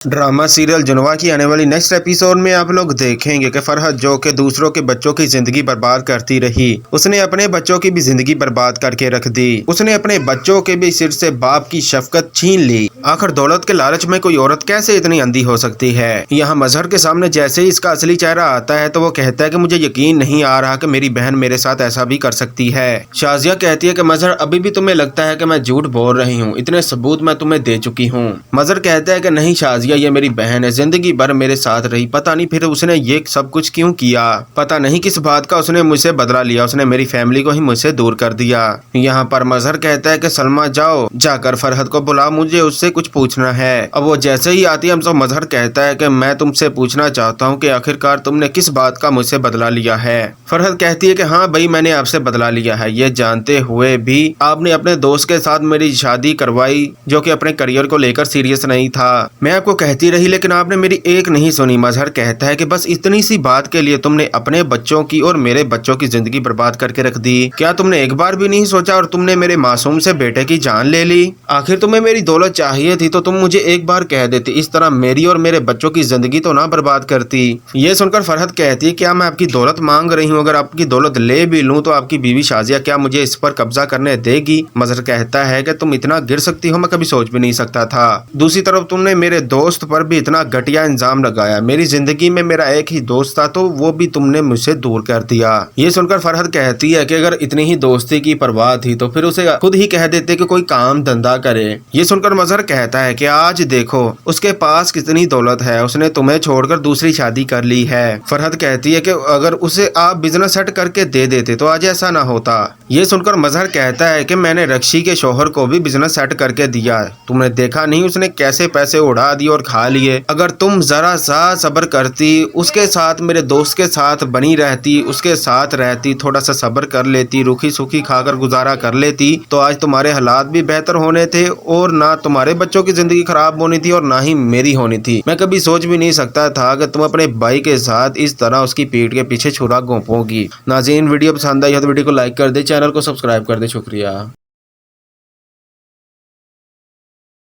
Drama serial जुनवा की आने वाली नेक्स्ट एपिसोड में आप लोग देखेंगे कि फरहत जो कि दूसरों के बच्चों की जिंदगी बर्बाद करती रही, उसने अपने बच्चों की भी जिंदगी बर्बाद करके रख दी। उसने अपने बच्चों के भी सिर से बाप की शफकत छीन ली। आखिर दौलत के लालच में कोई औरत कैसे इतनी अंधी हो सकती है। यहाँ मजहर के सामने जैसे ही इसका असली चेहरा आता है तो वो कहता है कि मुझे यकीन नहीं आ रहा कि मेरी बहन मेरे साथ ऐसा भी कर सकती है। शाजिया कहती है कि मजहर अभी भी तुम्हें लगता है कि मैं झूठ बोल रही हूँ, इतने सबूत मैं तुम्हें दे चुकी हूँ। मजहर कहता है कि नहीं शाजिया, ये मेरी बहन है, जिंदगी भर मेरे साथ रही, पता नहीं फिर उसने ये सब कुछ क्यों किया, पता नहीं किस बात का उसने मुझसे बदला लिया, उसने मेरी फैमिली को ही मुझसे दूर कर दिया। यहाँ पर मजहर कहता है कि सलमा जाओ, जाकर फरहत को बुला, मुझे उससे कुछ पूछना है। अब वो जैसे ही आती है तो मजहर कहता है कि मैं तुमसे पूछना चाहता हूँ कि आखिरकार तुमने किस बात का मुझसे बदला लिया है। फरहत कहती है कि हाँ भाई, मैंने आपसे बदला लिया है, ये जानते हुए भी आपने अपने दोस्त के साथ मेरी शादी करवाई जो कि अपने करियर को लेकर सीरियस नहीं था। मैं आपको कहती रही लेकिन आपने मेरी एक नहीं सुनी। मजहर कहता है कि बस इतनी सी बात के लिए तुमने अपने बच्चों की और मेरे बच्चों की जिंदगी बर्बाद करके रख दी। क्या तुमने एक बार भी नहीं सोचा और तुमने मेरे मासूम से बेटे की जान ले ली। आखिर तुम्हें मेरी दौलत चाहिए थी तो तुम मुझे एक बार कह देती, इस तरह मेरी और मेरे बच्चों की जिंदगी तो ना बर्बाद करती। ये सुनकर फरहत कहती है क्या मैं आपकी दौलत मांग रही हूँ, अगर आपकी दौलत ले भी लूँ तो आपकी बीवी शाजिया क्या मुझे इस पर कब्जा करने देगी। मजहर कहता है कि तुम इतना गिर सकती हो, मैं कभी सोच भी नहीं सकता था। दूसरी तरफ तुमने मेरे दोस्त पर भी इतना घटिया इल्जाम लगाया, मेरी जिंदगी में मेरा एक ही दोस्त था तो वो भी तुमने मुझसे दूर कर दिया। ये सुनकर फरहत कहती है कि अगर इतनी ही दोस्ती की परवाह थी तो फिर उसे खुद ही कह देते कि कोई काम धंधा करे। ये सुनकर मजहर कहता है कि आज देखो उसके पास कितनी दौलत है, उसने तुम्हें छोड़कर दूसरी शादी कर ली है। फरहत कहती है कि अगर उसे आप बिजनेस सेट करके दे देते तो आज ऐसा ना होता। ये सुनकर मजहर कहता है कि मैंने रक्षी के शोहर को भी बिजनेस सेट करके दिया, तुमने देखा नहीं उसने कैसे पैसे उड़ा दिए और खा लिए। अगर तुम जरा सा सब्र करती, उसके साथ मेरे दोस्त के साथ बनी रहती, उसके साथ रहती, थोड़ा सा सब्र कर लेती, रूखी सूखी खाकर गुजारा कर लेती तो आज तुम्हारे हालात भी बेहतर होने थे और ना तुम्हारे बच्चों की जिंदगी खराब होनी थी और ना ही मेरी होनी थी। मैं कभी सोच भी नहीं सकता था कि तुम अपने भाई के साथ इस तरह उसकी पीठ के पीछे छुरा घोंपोगी। नाज़रीन, वीडियो पसंद आई हो तो वीडियो को लाइक कर दे, चैनल को सब्सक्राइब कर दे। शुक्रिया।